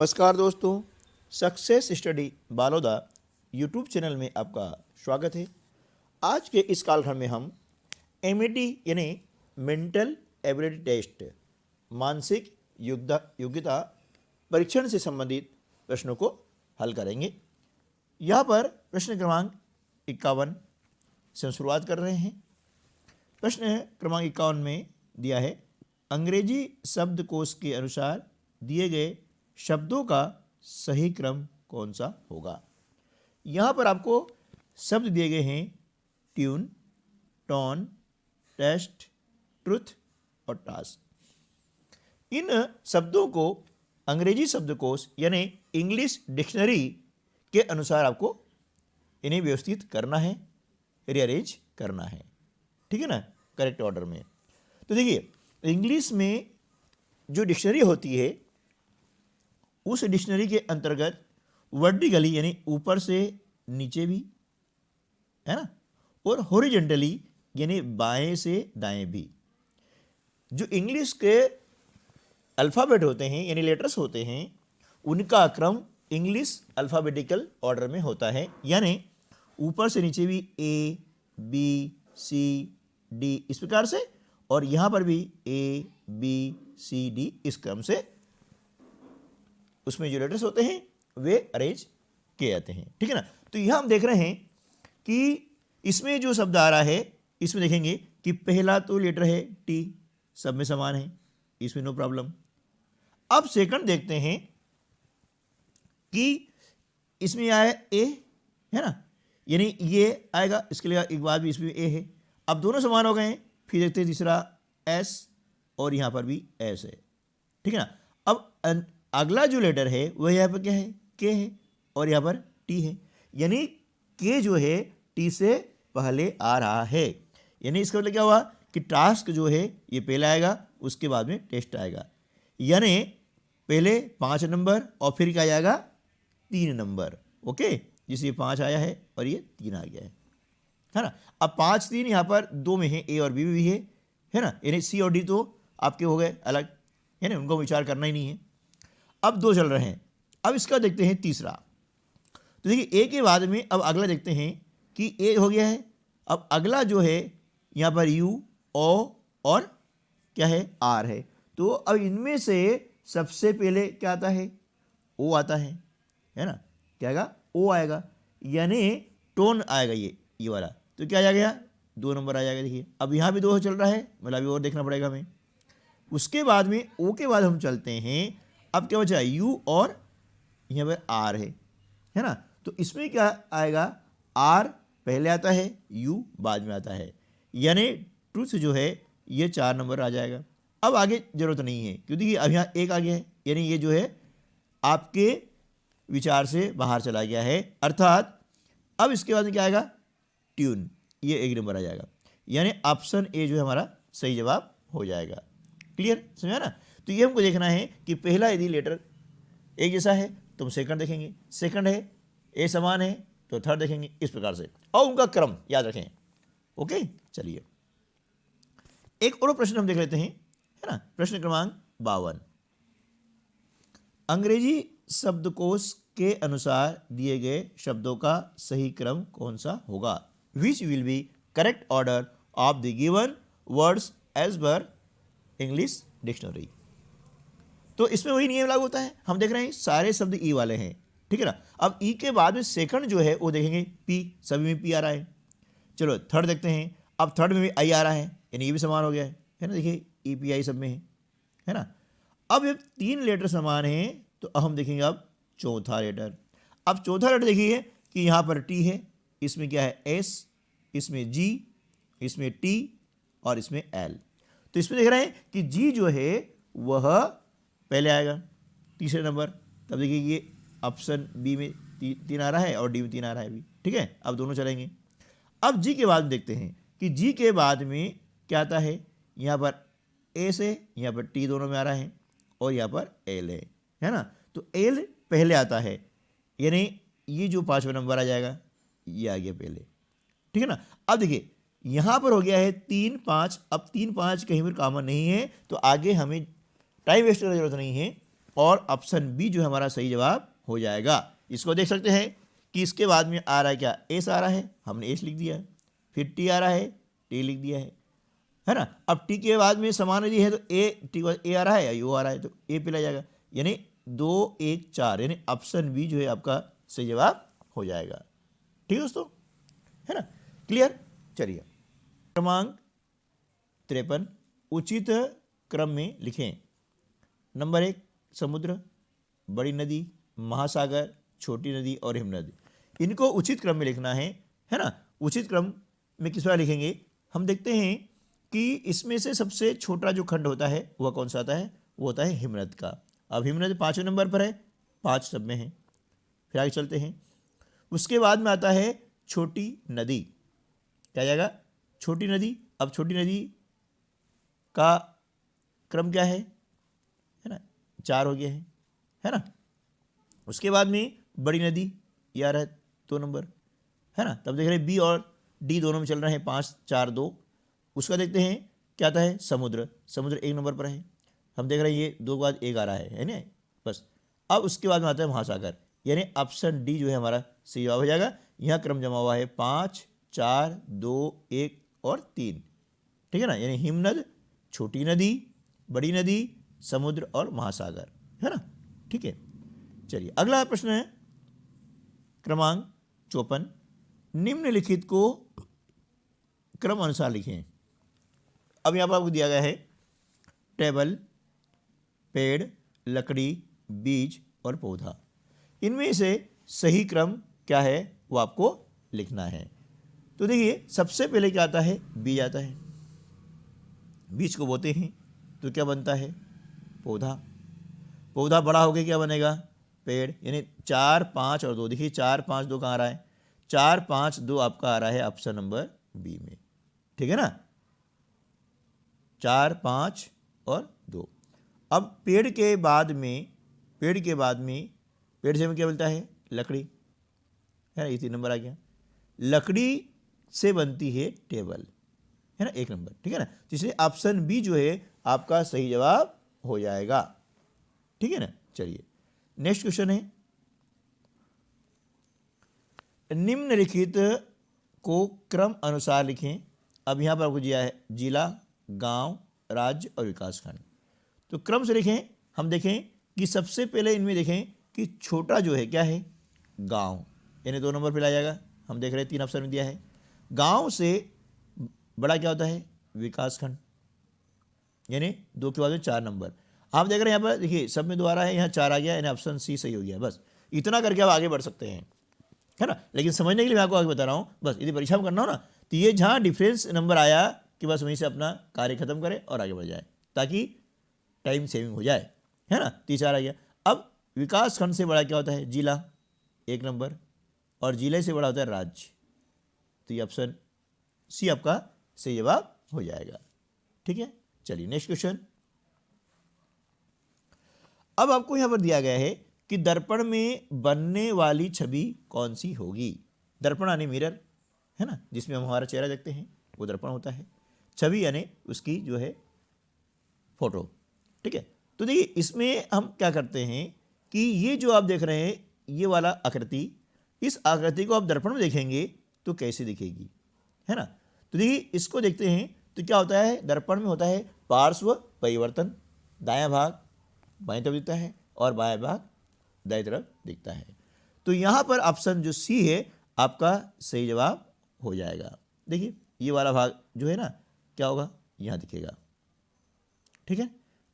नमस्कार दोस्तों, success study Baloda YouTube channel में आपका स्वागत है। आज के इस कालखंड में हम एमएटी यानी मेंटल एबिलिटी टेस्ट मानसिक योग्यता परीक्षण से संबंधित प्रश्नों को हल करेंगे। यहाँ पर प्रश्न क्रमांक 51 से हम शुरुआत कर रहे हैं। प्रश्न क्रमांक 51 में दिया है, अंग्रेजी शब्दकोश के अनुसार दिए गए शब्दों का सही क्रम कौन सा होगा। यहाँ पर आपको शब्द दिए गए हैं ट्यून, टोन, टेस्ट, ट्रुथ और टास्क। इन शब्दों को अंग्रेजी शब्दकोश यानी इंग्लिश डिक्शनरी के अनुसार आपको इन्हें व्यवस्थित करना है, रीअरेंज करना है, ठीक है ना, करेक्ट ऑर्डर में। तो देखिए, इंग्लिश में जो डिक्शनरी होती है उस डिक्शनरी के अंतर्गत वर्टिकली यानी ऊपर से नीचे भी है ना, और हॉरिजॉन्टली यानी बाएं से दाएं भी। जो इंग्लिश के अल्फ़ाबेट होते हैं यानी लेटर्स होते हैं, उनका क्रम इंग्लिश अल्फ़ाबेटिकल ऑर्डर में होता है, यानी ऊपर से नीचे भी ए बी सी डी इस प्रकार से, और यहाँ पर भी ए बी सी डी इस क्रम से उसमें जो लेटर्स होते हैं वे अरेंज किए जाते हैं, ठीक है ना। तो यहाँ हम देख रहे हैं कि इसमें जो शब्द आ रहा है, इसमें देखेंगे कि पहला तो लेटर है टी, सब में समान है, इसमें नो प्रॉब्लम। अब सेकंड देखते हैं कि इसमें आया ए, है ना, यानी ये आएगा, इसके लिए एक बात भी इसमें ए है। अब दोनों समान हो गए हैं। फिर देखते हैं तीसरा एस, और यहाँ पर भी एस है, ठीक है ना। अब अगला जो लेटर है वह यहाँ पर क्या है, के है, और यहाँ पर टी है, यानी के जो है टी से पहले आ रहा है। यानी इसका मतलब क्या हुआ कि टास्क जो है ये पहले आएगा, उसके बाद में टेस्ट आएगा, यानी पहले 5 नंबर और फिर क्या जाएगा 3 नंबर, ओके, जिसे ये 5 आया है और ये 3 आ गया है ना। अब 5 3 यहाँ पर 2 में है, ए और बी भी है ना, यानी सी और डी तो आपके हो गए अलग, है ना, उनको विचार करना ही नहीं है। अब 2 चल रहे हैं। अब इसका देखते हैं तीसरा। तो देखिए, ए के बाद में अब अगला देखते हैं कि ए हो गया है। अब अगला जो है यहाँ पर यू, ओ और क्या है आर है। तो अब इनमें से सबसे पहले क्या आता है, ओ आता है ना, क्या आएगा, ओ आएगा, यानी टोन आएगा ये वाला। तो क्या आ गया, 2 नंबर आ जाएगा। देखिए, अब यहाँ भी 2 चल रहा है, मतलब अभी और देखना पड़ेगा हमें। उसके बाद में ओ के बाद हम चलते हैं। अब क्या बचा, यू और यहाँ पर आर है ना। तो इसमें क्या आएगा, आर पहले आता है, यू बाद में आता है, यानी ट्रूथ जो है ये 4 नंबर आ जाएगा। अब आगे जरूरत नहीं है, क्योंकि अब यहाँ एक आ गया है, यानी ये जो है आपके विचार से बाहर चला गया है, अर्थात अब इसके बाद में क्या आएगा, ट्यून, ये 1 नंबर आ जाएगा, यानी ऑप्शन ए जो है हमारा सही जवाब हो जाएगा। क्लियर, समझा ना। तो ये हमको देखना है कि पहला यदि लेटर एक जैसा है तो हम सेकंड देखेंगे, सेकंड है ए समान है तो थर्ड देखेंगे, इस प्रकार से, और उनका क्रम याद रखें, ओके। चलिए एक और प्रश्न हम देख लेते हैं, है ना। प्रश्न क्रमांक 52, अंग्रेजी शब्दकोश के अनुसार दिए गए शब्दों का सही क्रम कौन सा होगा। Which will be correct order of the given words as per English dictionary. तो इसमें वही नियम लागू होता है। हम देख रहे हैं सारे शब्द ई वाले हैं, ठीक है ना। अब ई के बाद में सेकंड जो है वो देखेंगे पी, सभी में पी आ रहा है। चलो थर्ड देखते हैं। अब थर्ड में भी आई आ रहा है, यानी ये भी समान हो गया है ना। देखिए ई पी आई सब में है ना। अब जब 3 लेटर समान हैं तो अब हम देखेंगे अब चौथा लेटर। अब चौथा लेटर देखिए कि यहाँ पर टी है, इसमें क्या है एस, इसमें जी, इसमें टी और इसमें एल। तो इसमें देख रहे हैं कि जी जो है वह पहले आएगा, तीसरे नंबर। तब देखिए ये ऑप्शन बी में 3 आ रहा है और डी में 3 आ रहा है भी, ठीक है। अब दोनों चलेंगे। अब जी के बाद में देखते हैं कि जी के बाद में क्या आता है, यहाँ पर ए से यहाँ पर टी दोनों में आ रहा है, और यहाँ पर एल है ना। तो एल पहले आता है, यानी ये जो 5वां नंबर आ जाएगा ये आ गया पहले, ठीक है ना। अब देखिए यहाँ पर हो गया है 3 5। अब 3 5 कहीं पर कॉमन नहीं है, तो आगे हमें टाइम वेस्ट करने की जरूरत नहीं है, और ऑप्शन बी जो है हमारा सही जवाब हो जाएगा। इसको देख सकते हैं कि इसके बाद में आ रहा है क्या, एस आ रहा है, हमने एस लिख दिया है, फिर टी आ रहा है, टी लिख दिया है ना। अब टी के बाद में समान यदि है तो ए, टी के बाद ए आ रहा है या यू आ रहा है तो ए पे ले जाएगा, यानी 2 1 4, यानी ऑप्शन बी जो है आपका सही जवाब हो जाएगा। ठीक है दोस्तों, है ना, क्लियर। चलिए क्रमांक 53 उचित क्रम में लिखें। नंबर 1 समुद्र, बड़ी नदी, महासागर, छोटी नदी और हिमनद, इनको उचित क्रम में लिखना है ना। उचित क्रम में किस बार लिखेंगे, हम देखते हैं कि इसमें से सबसे छोटा जो खंड होता है वह कौन सा आता है, वो होता है हिमनद का। अब हिमनद 5वें नंबर पर है, 5 सब में है। फिर आगे चलते हैं, उसके बाद में आता है छोटी नदी, क्या जाएगा, छोटी नदी। अब छोटी नदी का क्रम क्या है ना, 4 हो गया है ना। उसके बाद में बड़ी नदी, ये आ रहा है 2 नंबर, है ना। तब देख रहे हैं बी और डी दोनों में चल रहे हैं 5 4 2। उसका देखते हैं क्या आता है, समुद्र, समुद्र 1 नंबर पर है, हम देख रहे हैं ये 2 के बाद 1 आ रहा है ना, बस। अब उसके बाद में आता है महासागर, यानी ऑप्शन डी जो है हमारा सही जवाब हो जाएगा। यहाँ क्रम जमा हुआ है 5 4 2 1 और 3, ठीक है ना, यानी हिमनद, छोटी नदी, बड़ी नदी, समुद्र और महासागर, है ना। ठीक है, चलिए अगला प्रश्न है क्रमांक 54, निम्नलिखित को क्रम अनुसार लिखें। अब यहाँ पर आपको दिया गया है टेबल, पेड़, लकड़ी, बीज और पौधा, इनमें से सही क्रम क्या है वो आपको लिखना है। तो देखिए सबसे पहले क्या आता है, बीज आता है, बीज को बोते हैं तो क्या बनता है, पौधा, पौधा बड़ा होकर क्या बनेगा, पेड़, यानी 4 5 और 2। देखिए 4 5 2 कहाँ आ रहा है, 4 5 2 आपका आ रहा है ऑप्शन नंबर बी में, ठीक है ना, 4 5 और 2। अब पेड़ के बाद में, पेड़ से हमें क्या मिलता है, लकड़ी, है ना, ये 3 नंबर आ गया। लकड़ी से बनती है टेबल, है ना, 1 नंबर, ठीक है ना। तो इसलिए ऑप्शन बी जो है आपका सही जवाब हो जाएगा, ठीक है ना। चलिए नेक्स्ट क्वेश्चन है, निम्नलिखित को क्रम अनुसार लिखें। अब यहाँ पर आपको दिया है जिला, गांव, राज्य और विकासखंड, तो क्रम से लिखें। हम देखें कि सबसे पहले इनमें देखें कि छोटा जो है क्या है, गांव, यानी 2 नंबर पे लाया जाएगा। हम देख रहे हैं 3 ऑप्शन में दिया है। गांव से बड़ा क्या होता है, विकासखंड, यानी 2 के बाद में 4 नंबर। आप देख रहे हैं यहाँ पर देखिए सब में 2 आ रहा है, यहाँ 4 आ गया, यानी ऑप्शन सी सही हो गया। बस इतना करके आप आगे बढ़ सकते हैं, है ना। लेकिन समझने के लिए मैं आपको आगे बता रहा हूँ, बस यदि परीक्षा में करना हो ना तो ये जहाँ डिफरेंस नंबर आया कि बस वहीं से अपना कार्य खत्म करें और आगे बढ़ जाए, ताकि टाइम सेविंग हो जाए, है ना। 3 4 आ गया। अब विकास खंड से बड़ा क्या होता है, जिला, 1 नंबर, और जिले से बड़ा होता है राज्य, तो ये ऑप्शन सी आपका सही जवाब हो जाएगा, ठीक है। चलिए नेक्स्ट क्वेश्चन। अब आपको यहां पर दिया गया है कि दर्पण में बनने वाली छवि कौन सी होगी। दर्पण यानी मिरर, है ना, जिसमें हम हमारा चेहरा देखते हैं वो दर्पण होता है। छवि यानी उसकी जो है फोटो, ठीक है। तो देखिए इसमें हम क्या करते हैं कि ये जो आप देख रहे हैं ये वाला आकृति, इस आकृति को आप दर्पण में देखेंगे तो कैसे दिखेगी, है ना। तो देखिए इसको देखते हैं तो क्या होता है, दर्पण में होता है पार्श्व परिवर्तन, दायां भाग बाएं तरफ दिखता है और बाएं भाग दाएं तरफ दिखता है। तो यहाँ पर ऑप्शन जो सी है आपका सही जवाब हो जाएगा। देखिए ये वाला भाग जो है ना क्या होगा, यहाँ दिखेगा, ठीक है,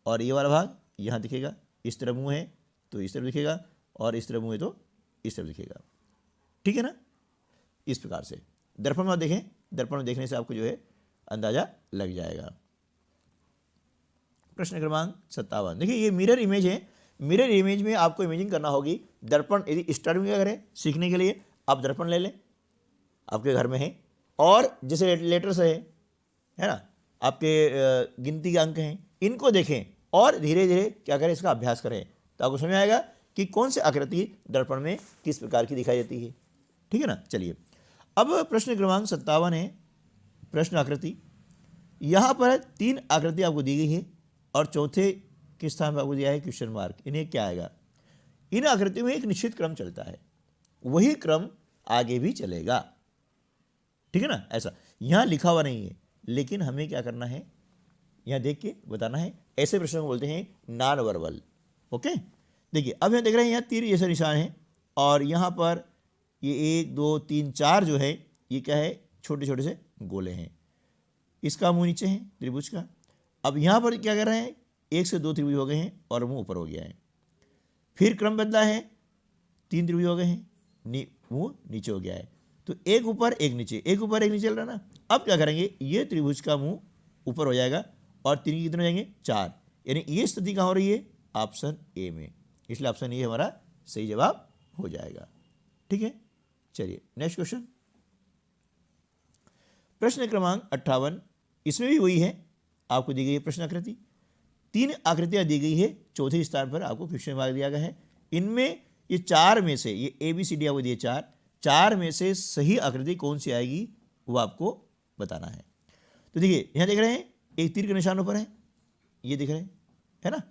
और ये वाला भाग यहाँ दिखेगा। इस तरफ मुँह है तो इस तरफ दिखेगा, और इस तरफ मुँह है तो इस तरफ दिखेगा, ठीक है ना। इस प्रकार से दर्पण में देखें, दर्पण में देखने से आपको जो है अंदाजा लग जाएगा। प्रश्न क्रमांक 57, देखिए ये मिरर इमेज है। मिरर इमेज में आपको इमेजिंग करना होगी दर्पण। यदि स्टार्ट में क्या करें, सीखने के लिए आप दर्पण ले लें, आपके घर में है, और जैसे लेटर्स है ना, आपके गिनती के अंक हैं, इनको देखें और धीरे धीरे क्या करें, इसका अभ्यास करें, तो आपको समझ आएगा कि कौन सी आकृति दर्पण में किस प्रकार की दिखाई देती है, ठीक है ना। चलिए अब प्रश्न क्रमांक 57 है प्रश्न आकृति। यहाँ पर 3 आकृति आपको दी गई है और चौथे किस स्थान पर आपको दिया है क्वेश्चन मार्क, इन्हें क्या आएगा? इन आकृतियों में एक निश्चित क्रम चलता है, वही क्रम आगे भी चलेगा, ठीक है ना। ऐसा यहाँ लिखा हुआ नहीं है, लेकिन हमें क्या करना है, यहाँ देख के बताना है। ऐसे प्रश्नों को बोलते हैं नॉन वर्बल। ओके, देखिए अब यहाँ देख रहे हैं, यहाँ तीर जैसे निशान है और यहाँ पर ये 1 2 3 4 जो है ये क्या है, छोटे छोटे से गोले हैं। इसका मुंह नीचे है त्रिभुज का। अब यहाँ पर क्या कर रहे हैं, 1 से 2 त्रिभुज हो गए हैं और मुंह ऊपर हो गया है। फिर क्रम बदला है, 3 त्रिभुज हो गए हैं, मुंह नीचे हो गया है। तो एक ऊपर एक नीचे, एक ऊपर एक नीचे चल रहा है ना। अब क्या करेंगे, ये त्रिभुज का मुंह ऊपर हो जाएगा और 3 कितने हो जाएंगे, 4। यानी ये स्थिति कहाँ हो रही है, ऑप्शन ए में। इसलिए ऑप्शन ए हमारा सही जवाब हो जाएगा, ठीक है। चलिए नेक्स्ट क्वेश्चन, प्रश्न क्रमांक 58। इसमें भी वही है, आपको दी गई है प्रश्न आकृति, 3 आकृतियां दी गई है, चौथे स्थान पर आपको क्वेश्चन मार्क दिया गया है। इनमें ये 4 में से, ये ABCD आपको दिए 4 में से सही आकृति कौन सी आएगी वो आपको बताना है। तो देखिए यहाँ देख रहे हैं, एक तीर के निशान ऊपर है, ये दिख रहे हैं, है ना।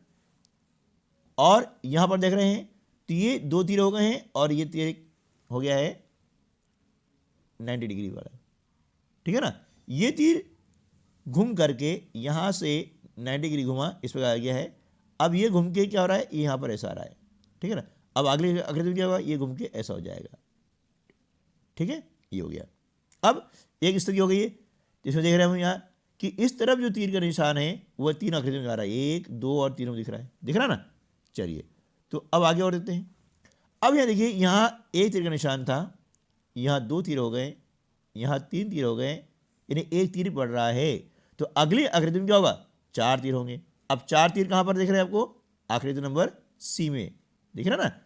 और यहाँ पर देख रहे हैं तो ये 2 तीर हो गए हैं और ये तीर हो गया है 90 डिग्री वाला, ठीक है ना। ये तीर घूम करके यहाँ से 90 डिग्री घुमा, इस प्रकार आ गया है। अब ये घूम के क्या हो रहा है, ये यहाँ पर ऐसा आ रहा है, ठीक है ना। अब अगले आकृति में क्या होगा, ये घूम के ऐसा हो जाएगा, ठीक है, ये हो गया। अब एक स्थिति हो गई है जिसमें देख रहे हैं हम यहाँ कि इस तरफ जो तीर का निशान है वह 3 आकृति में जा रहा है, 1 2 और 3 में दिख रहा है ना। चलिए तो अब आगे और देखते हैं। अब यहाँ देखिए, यहाँ एक तीर का निशान था, यहाँ 2 तीर हो गए, यहाँ 3 तीर हो गए, यानी एक तीर पड़ रहा है। तो अगली आकृति में क्या होगा, 4 तीर होंगे। अब 4 तीर कहाँ पर दिख रहे हैं आपको, आकृति नंबर सी में दिख रहा है ना।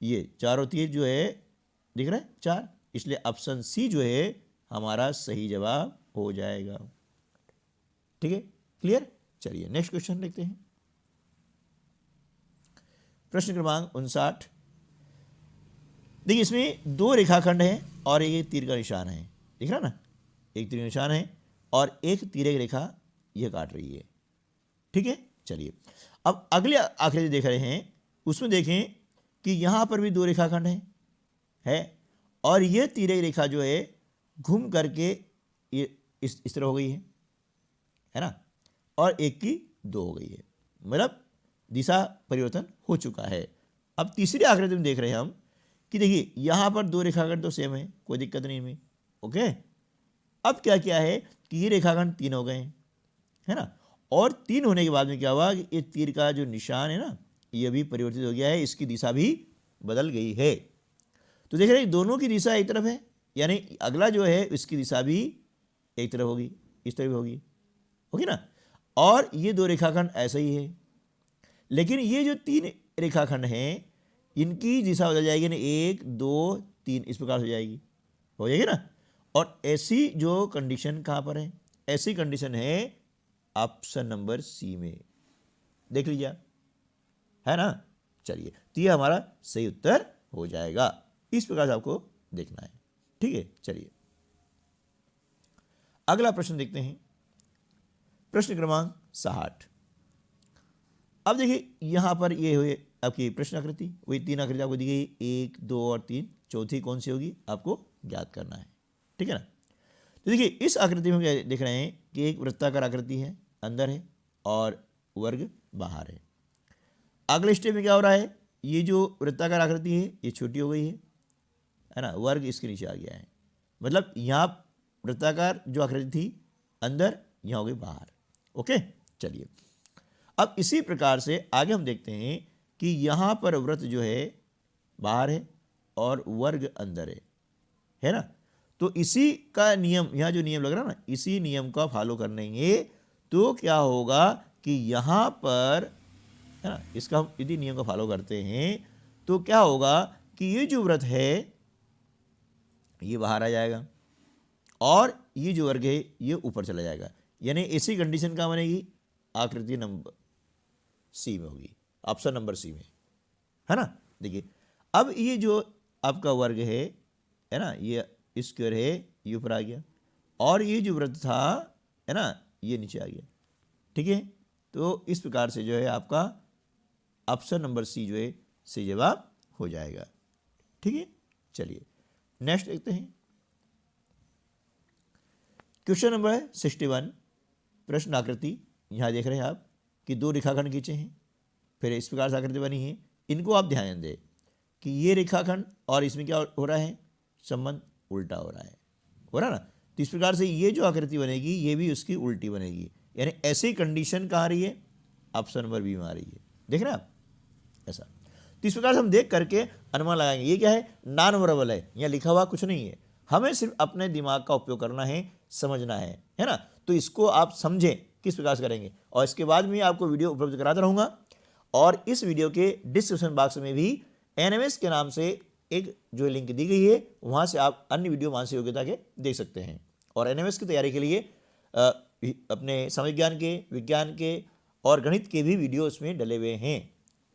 ये चारों तीर जो है दिख रहा है 4, इसलिए ऑप्शन सी जो है हमारा सही जवाब हो जाएगा, ठीक है, क्लियर। चलिए नेक्स्ट क्वेश्चन देखते हैं, प्रश्न क्रमांक 59। देखिए इसमें 2 रेखाखंड हैं और एक तीर का निशान है, दिख रहा ना, एक तीर का निशान है और एक तिर्यक रेखा यह काट रही है, ठीक है। चलिए अब अगले आकृति देख रहे हैं, उसमें देखें कि यहाँ पर भी 2 रेखाखंड है और यह तिर्यक रेखा जो है घूम करके ये इस तरह हो गई है ना, और एक की 2 हो गई है, मतलब दिशा परिवर्तन हो चुका है। अब तीसरी आकृति में देख रहे हैं हम कि देखिए यहाँ पर 2 रेखाखंड तो सेम है, कोई दिक्कत नहीं में, ओके। अब क्या किया है कि ये रेखाखंड 3 हो गए हैं, है ना, और 3 होने के बाद में क्या हुआ कि ये तीर का जो निशान है ना ये भी परिवर्तित हो गया है, इसकी दिशा भी बदल गई है। तो देख रहे हैं दोनों की दिशा एक तरफ है, यानी अगला जो है इसकी दिशा भी एक तरफ होगी, इस तरफ होगी ना। और ये 2 रेखाखंड ऐसे ही है, लेकिन ये जो 3 रेखाखंड हैं इनकी दिशा बदल जाएगी ना, 1 2 3 इस प्रकार हो जाएगी ना। और ऐसी जो कंडीशन कहाँ पर है, ऐसी कंडीशन है ऑप्शन नंबर सी में, देख लीजिए, है ना। चलिए तो ये हमारा सही उत्तर हो जाएगा, इस प्रकार से आपको देखना है, ठीक है। चलिए अगला प्रश्न देखते हैं, प्रश्न क्रमांक 60। अब देखिए यहाँ पर ये हुए आपकी प्रश्न आकृति, वही 3 आकृति आपको दी गई, 1 2 और 3, चौथी कौन सी होगी आपको ज्ञात करना है, ठीक है ना। तो देखिए इस आकृति में क्या देख रहे हैं कि एक वृत्ताकार आकृति है, अंदर है और वर्ग बाहर है। अगले स्टेप में क्या हो रहा है, ये जो वृत्ताकार आकृति है ये छोटी हो गई है ना, वर्ग इसके नीचे आ गया है, मतलब यहाँ वृत्ताकार जो आकृति थी अंदर, यहाँ हो गई बाहर, ओके। चलिए अब इसी प्रकार से आगे हम देखते हैं कि यहाँ पर वृत्त जो है बाहर है और वर्ग अंदर है ना। तो इसी का नियम, यहाँ जो नियम लग रहा है ना, इसी नियम का फॉलो करेंगे तो क्या होगा कि यहाँ पर, है ना, इसका हम यदि नियम का फॉलो करते हैं तो क्या होगा कि ये जो वृत्त है ये बाहर आ जाएगा और ये जो वर्ग है ये ऊपर चला जाएगा, यानी ऐसी कंडीशन क्या बनेगी, आकृति नंबर सी में होगी, ऑप्शन नंबर सी में, है ना। देखिए अब ये जो आपका वर्ग है ना, ये स्क्वायर है, ये ऊपर आ गया और ये जो वृत्त था, है ना, ये नीचे आ गया, ठीक है। तो इस प्रकार से जो है आपका ऑप्शन नंबर सी जो है सही जवाब हो जाएगा। ठीक है, चलिए नेक्स्ट देखते हैं। क्वेश्चन नंबर 61, प्रश्न आकृति। यहाँ देख रहे हैं आप कि दो रेखाखंड खींचे हैं, फिर इस प्रकार से आकृति बनी है। इनको आप ध्यान दें कि ये रेखाखंड और इसमें क्या हो रहा है, संबंध उल्टा हो रहा है ना। तो इस प्रकार से ये जो आकृति बनेगी ये भी उसकी उल्टी बनेगी, यानी ऐसी कंडीशन कहाँ आ रही है, ऑप्शन नंबर बी में आ रही है। देख रहे हैं आप ऐसा। तो इस प्रकार से हम देख करके अनुमान लगाएंगे। ये क्या है, नॉन वर्बल है, यहाँ लिखा हुआ कुछ नहीं है, हमें सिर्फ अपने दिमाग का उपयोग करना है, समझना है ना। तो इसको आप समझें किस प्रकार से करेंगे, और इसके बाद में आपको वीडियो उपलब्ध कराता रहूँगा। और इस वीडियो के डिस्क्रिप्शन बॉक्स में भी एनएमएस के नाम से एक जो लिंक दी गई है, वहाँ से आप अन्य वीडियो मानसिक योग्यता के देख सकते हैं। और एनएमएस की तैयारी के लिए अपने सामाजिक ज्ञान के, विज्ञान के और गणित के भी वीडियो उसमें डले हुए हैं।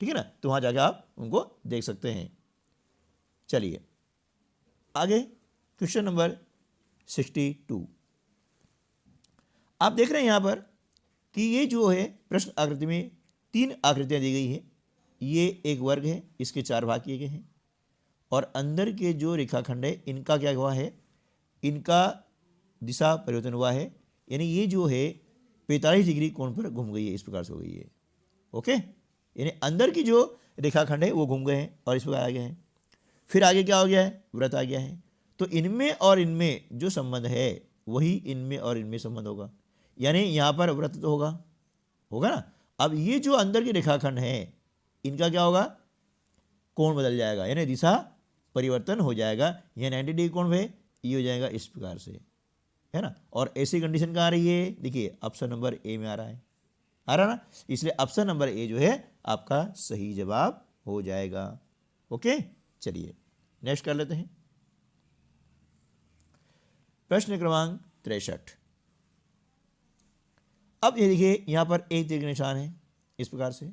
ठीक है ना, तो वहाँ जाकर आप उनको देख सकते हैं। चलिए आगे, क्वेश्चन नंबर 62। आप देख रहे हैं यहाँ पर कि ये जो है प्रश्न आकृति में 3 आकृतियाँ दी गई हैं। ये एक वर्ग है, इसके 4 भाग किए गए हैं, और अंदर के जो रेखाखंड है इनका क्या हुआ है, इनका दिशा परिवर्तन हुआ है, यानी ये जो है 45 डिग्री कोण पर घूम गई है, इस प्रकार से हो गई है। ओके, यानी अंदर की जो रेखाखंड है वो घूम गए हैं और इस प्रकार आ गए हैं। फिर आगे क्या हो गया है, वृत्त आ गया है। तो इनमें और इनमें जो संबंध है वही इनमें और इनमें संबंध होगा, यानी यहाँ पर वृत्त तो होगा ना। अब ये जो अंदर की रेखाखंड है इनका क्या होगा, कोण बदल जाएगा, यानी दिशा परिवर्तन हो जाएगा। यह 90 डिग्री कोण है, ये हो जाएगा इस प्रकार से, है ना। और ऐसी कंडीशन कहाँ आ रही है, देखिए ऑप्शन नंबर ए में आ रहा है ना। इसलिए ऑप्शन नंबर ए जो है आपका सही जवाब हो जाएगा। ओके, चलिए नेक्स्ट कर लेते हैं। प्रश्न क्रमांक 63। अब ये देखिए यहाँ पर एक तीर का निशान है इस प्रकार से,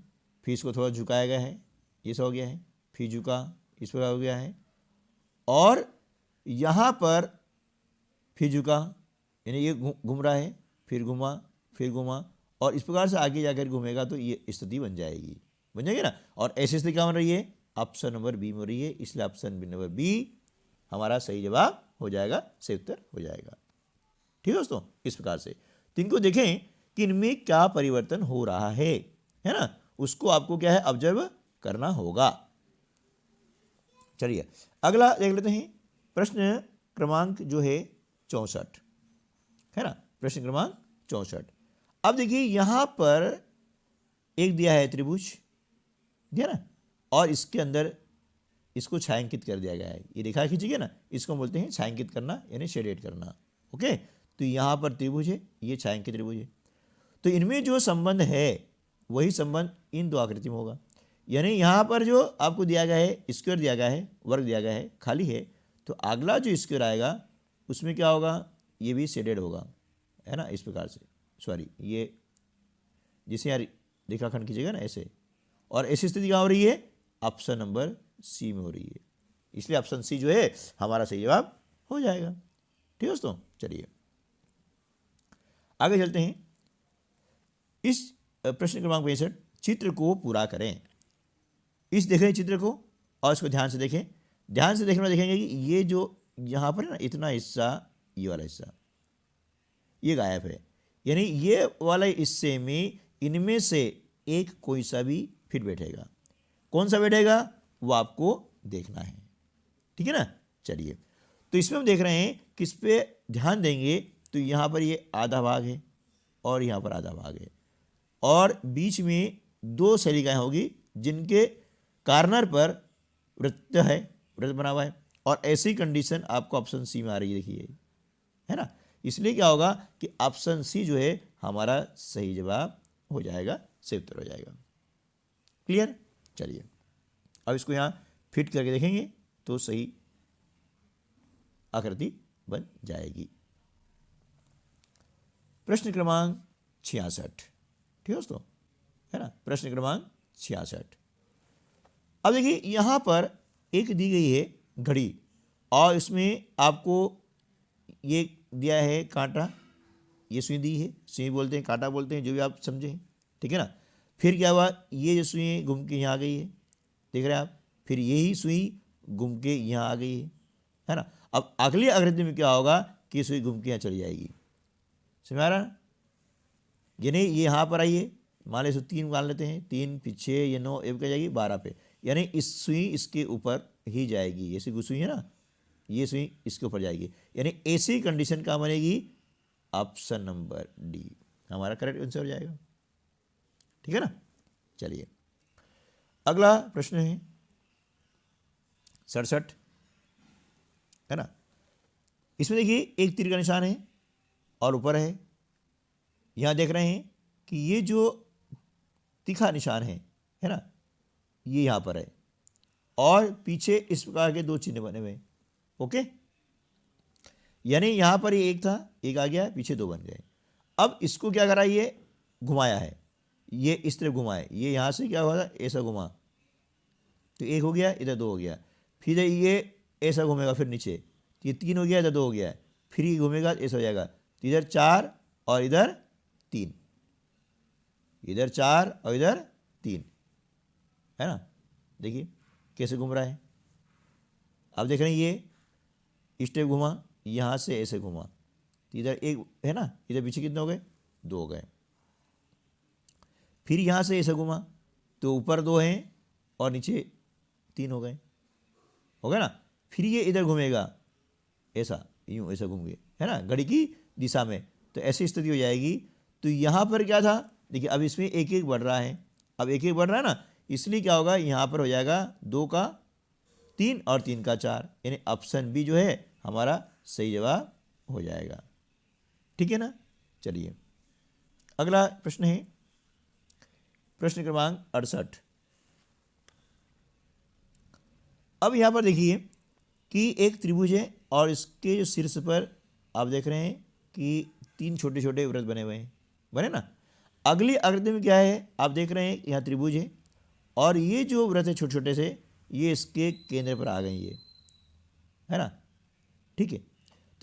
फिर इसको थोड़ा झुकाया गया है, ये सब हो गया है, फिर झुका इस प्रकार हो गया है, और यहाँ पर फिर झुका, यानी ये घूम रहा है, फिर घुमा, और इस प्रकार से आगे जाकर घूमेगा तो ये स्थिति बन जाएगी ना। और ऐसी स्थिति क्या बन रही है, ऑप्शन नंबर बी में हो रही है, इसलिए ऑप्शन नंबर बी हमारा सही जवाब हो जाएगा, सही उत्तर हो जाएगा। ठीक है दोस्तों, इस प्रकार से तो इनको देखें कि इनमें क्या परिवर्तन हो रहा है ना, उसको आपको क्या है ऑब्जर्व करना होगा। चलिए अगला देख लेते हैं। प्रश्न क्रमांक जो है 64 है ना, प्रश्न क्रमांक 64। अब देखिए यहाँ पर एक दिया है त्रिभुज, दिया ना, और इसके अंदर इसको छायांकित कर दिया गया है। ये रेखा खींची गई ना, इसको बोलते हैं छायांकित करना, यानी शेडेड करना। ओके, तो यहाँ पर त्रिभुज है, ये छायांकित त्रिभुज है। तो इनमें जो संबंध है वही संबंध इन दो आकृति में होगा, यानी यहाँ पर जो आपको दिया गया है स्क्वायर दिया गया है, वर्ग दिया गया है, खाली है, तो अगला जो स्क्वायर आएगा उसमें क्या होगा, ये भी शेडेड होगा, है ना, इस प्रकार से। सॉरी, ये जिसे यहाँ रेखाखंड कीजिएगा ना ऐसे, और ऐसी स्थिति क्या हो रही है, ऑप्शन नंबर सी में हो रही है, इसलिए ऑप्शन सी जो है हमारा सही जवाब हो जाएगा। ठीक है दोस्तों, चलिए आगे चलते हैं। इस प्रश्न क्रमांक 65 चित्र को पूरा करें। इस देखें चित्र को और इसको ध्यान से देखें। ध्यान से देखने में देखेंगे कि ये जो यहाँ पर है ना, इतना हिस्सा, ये वाला हिस्सा ये गायब है, यानी ये वाला हिस्से में इनमें से एक कोई सा भी फिट बैठेगा। कौन सा बैठेगा वो आपको देखना है। ठीक है ना, चलिए तो इसमें हम देख रहे हैं कि इस पर ध्यान देंगे तो यहाँ पर ये आधा भाग है और यहाँ पर आधा भाग है, और बीच में 2 शैलिकाएँ होगी जिनके कार्नर पर वृत्त है, वृत्त बना हुआ है, और ऐसी कंडीशन आपको ऑप्शन सी में आ रही है, देखिए, है ना। इसलिए क्या होगा कि ऑप्शन सी जो है हमारा सही जवाब हो जाएगा, सही उत्तर हो जाएगा। क्लियर, चलिए अब इसको यहाँ फिट करके देखेंगे तो सही आकृति बन जाएगी। प्रश्न क्रमांक 66, ठीक है दोस्तों, है ना, प्रश्न क्रमांक 66। अब देखिए यहाँ पर एक दी गई है घड़ी, और इसमें आपको ये दिया है कांटा, ये सुई दी है, सुई बोलते हैं, कांटा बोलते हैं, जो भी आप समझें, ठीक है ना। फिर क्या हुआ, ये जो सुई घूम के यहाँ आ गई है, देख रहे हैं आप, फिर यही सुई घूम के यहाँ आ गई है ना। अब अगली आकृति में क्या होगा कि सुई घूम के यहाँ चली जाएगी, समझ आ रहा ना। यानी ये यहाँ पर आइए, मान लीजिए 3 मान लेते हैं, 3 पीछे, ये 9, एक क्या जाएगी 12 पे, यानी इस सुई इसके ऊपर ही जाएगी, ऐसी सुई है ना, ये सुई इसके ऊपर जाएगी, यानी ऐसी कंडीशन क्या बनेगी, ऑप्शन नंबर डी हमारा करेक्ट आंसर हो जाएगा, ठीक है ना। चलिए अगला प्रश्न है 67, है ना। इसमें देखिए एक तीर का निशान है और ऊपर है, यहाँ देख रहे हैं कि ये जो तीखा निशान है ना, ये यहाँ पर है और पीछे इस प्रकार के 2 चिन्ह बने हुए हैं, ओके। यानी यहाँ पर ये एक था, एक आ गया, पीछे 2 बन गए। अब इसको क्या करा, ये घुमाया है, ये इस तरफ घुमाए, ये यहाँ से क्या हुआ था, ऐसा घुमा तो 1 हो गया, इधर 2 हो गया, फिर ये ऐसा घूमेगा, फिर नीचे तो ये 3 हो गया, इधर 2 हो गया, फिर ये घूमेगा ऐसा हो जाएगा, तो इधर 4 और इधर 3, इधर 4 और इधर 3, है ना। देखिए कैसे घूम रहा है, अब देख रहे हैं ये स्टेप घुमा, यहाँ से ऐसे घुमा, तो इधर 1 है ना, इधर पीछे कितने हो गए, 2 हो गए। फिर यहाँ से ऐसे घुमा तो ऊपर 2 हैं और नीचे 3 हो गया ना। फिर ये इधर घूमेगा ऐसा, यूँ ऐसा घूम गए, है ना, घड़ी की दिशा में, तो ऐसी स्थिति हो जाएगी। तो यहाँ पर क्या था, देखिए अब इसमें 1 बढ़ रहा है, अब 1 बढ़ रहा है ना, इसलिए क्या होगा, यहाँ पर हो जाएगा 2 का 3 और 3 का 4, यानी ऑप्शन बी जो है हमारा सही जवाब हो जाएगा, ठीक है ना। चलिए अगला प्रश्न है प्रश्न क्रमांक 68। अब यहाँ पर देखिए कि एक त्रिभुज है और इसके जो शीर्ष पर आप देख रहे हैं कि 3 छोटे छोटे वृत्त बने हुए हैं, बने ना। अगली आकृति में क्या है, आप देख रहे हैं यहाँ त्रिभुज है और ये जो वृत्त है छोटे छोटे से, ये इसके केंद्र पर आ गए, ये है ना, ठीक है।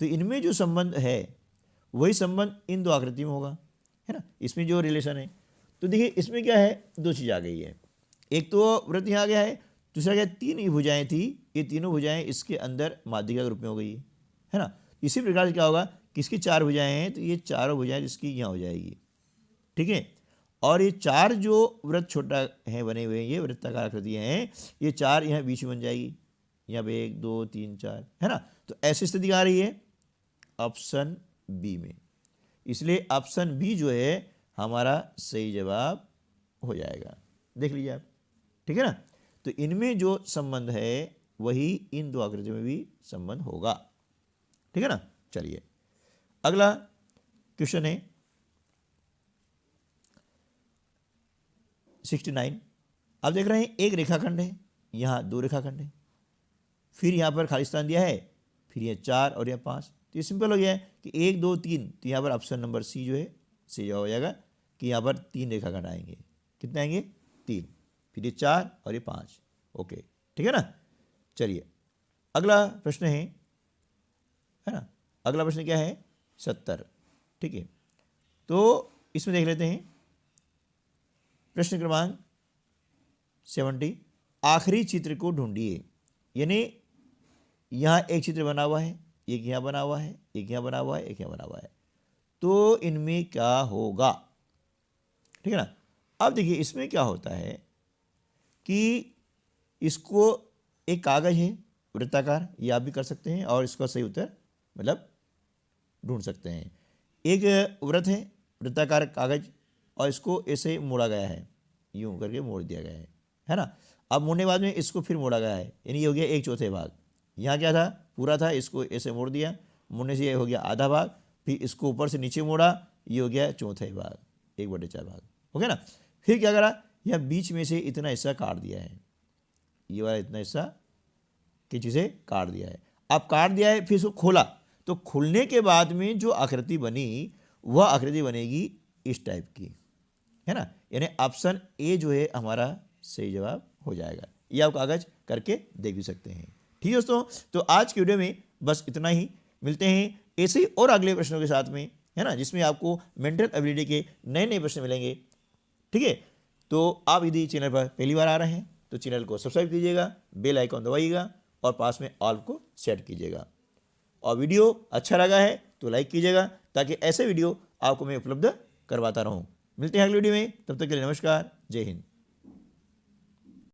तो इनमें जो संबंध है वही संबंध इन 2 आकृति में होगा, है ना, इसमें जो रिलेशन है। तो देखिए इसमें क्या है, 2 चीज़ आ गई है, एक तो वृत्त यहाँ आ गया है, दूसरा क्या, 3 ही भुजाएं थी, ये तीनों भुजाएं इसके अंदर माध्यिका के रूप में हो गई है ना। इसी प्रकार से क्या होगा कि इसकी 4 भुजाएं हैं, तो ये चारों भुजाएं इसकी यहाँ हो जाएगी, ठीक है। और ये 4 जो वृत्त छोटा है बने हुए हैं, ये वृत्ताकार आकृतियाँ हैं, ये 4 यहाँ बीच में बन जाएगी, यहाँ पे 1 2 3 4, है ना। तो ऐसी स्थिति आ रही है ऑप्शन बी में, इसलिए ऑप्शन बी जो है हमारा सही जवाब हो जाएगा, देख लीजिए आप, ठीक है ना। तो इनमें जो संबंध है वही इन 2 आकृतियों में भी संबंध होगा, ठीक है ना। चलिए अगला क्वेश्चन है 69। आप देख रहे हैं एक रेखाखंड है, यहाँ 2 रेखाखंड है, फिर यहाँ पर खाली स्थान दिया है, फिर ये 4 और यहाँ 5, तो ये सिंपल हो गया है कि 1 2 3, तो यहाँ पर ऑप्शन नंबर सी जो है सही जवाब हो जाएगा कि यहाँ पर 3 रेखाखंड आएंगे, कितने आएंगे 3, फिर ये 4 और ये 5, ओके, ठीक है ना। चलिए अगला प्रश्न है ना, अगला प्रश्न क्या है 70, ठीक है। तो इसमें देख लेते हैं प्रश्न क्रमांक 70, आखिरी चित्र को ढूंढिए। यानी यहाँ एक चित्र बना हुआ है, एक यहाँ बना हुआ है, एक यहाँ बना हुआ है, एक यहाँ बना हुआ है, तो इनमें क्या होगा, ठीक है ना। अब देखिए इसमें क्या होता है कि इसको एक कागज है वृत्ताकार, ये आप भी कर सकते हैं और इसका सही उत्तर मतलब ढूंढ सकते हैं। एक वृत्त है वृत्ताकार कागज और इसको ऐसे मोड़ा गया है, यूं करके मोड़ दिया गया है ना। अब मोड़ने के बाद में इसको फिर मोड़ा गया है, यानी ये हो गया 1/4 भाग। यहाँ क्या था, पूरा था, इसको ऐसे मोड़ दिया, मोड़ने से ये हो गया आधा भाग, फिर इसको ऊपर से नीचे मोड़ा, ये हो गया 1/4 भाग, 1/4 भाग, ओके ना। फिर क्या करा, यहाँ बीच में से इतना हिस्सा काट दिया है, ये वाला इतना हिस्सा किसी से काट दिया है। अब काट दिया है, फिर इसको खोला, तो खुलने के बाद में जो आकृति बनी वह आकृति बनेगी इस टाइप की, है ना। यानी ऑप्शन ए जो है हमारा सही जवाब हो जाएगा। ये आप कागज करके देख भी सकते हैं, ठीक है दोस्तों। तो आज की वीडियो में बस इतना ही, मिलते हैं ऐसे ही और अगले प्रश्नों के साथ में, है ना, जिसमें आपको मेंटल एबिलिटी के नए नए प्रश्न मिलेंगे। ठीक है। तो आप यदि चैनल पर पहली बार आ रहे हैं तो चैनल को सब्सक्राइब कीजिएगा, बेल आइकॉन दबाइएगा और पास में ऑल को सेट कीजिएगा। और वीडियो अच्छा लगा है तो लाइक कीजिएगा ताकि ऐसे वीडियो आपको मैं उपलब्ध करवाता रहूं। मिलते हैं अगले वीडियो में, तब तक के लिए नमस्कार, जय हिंद।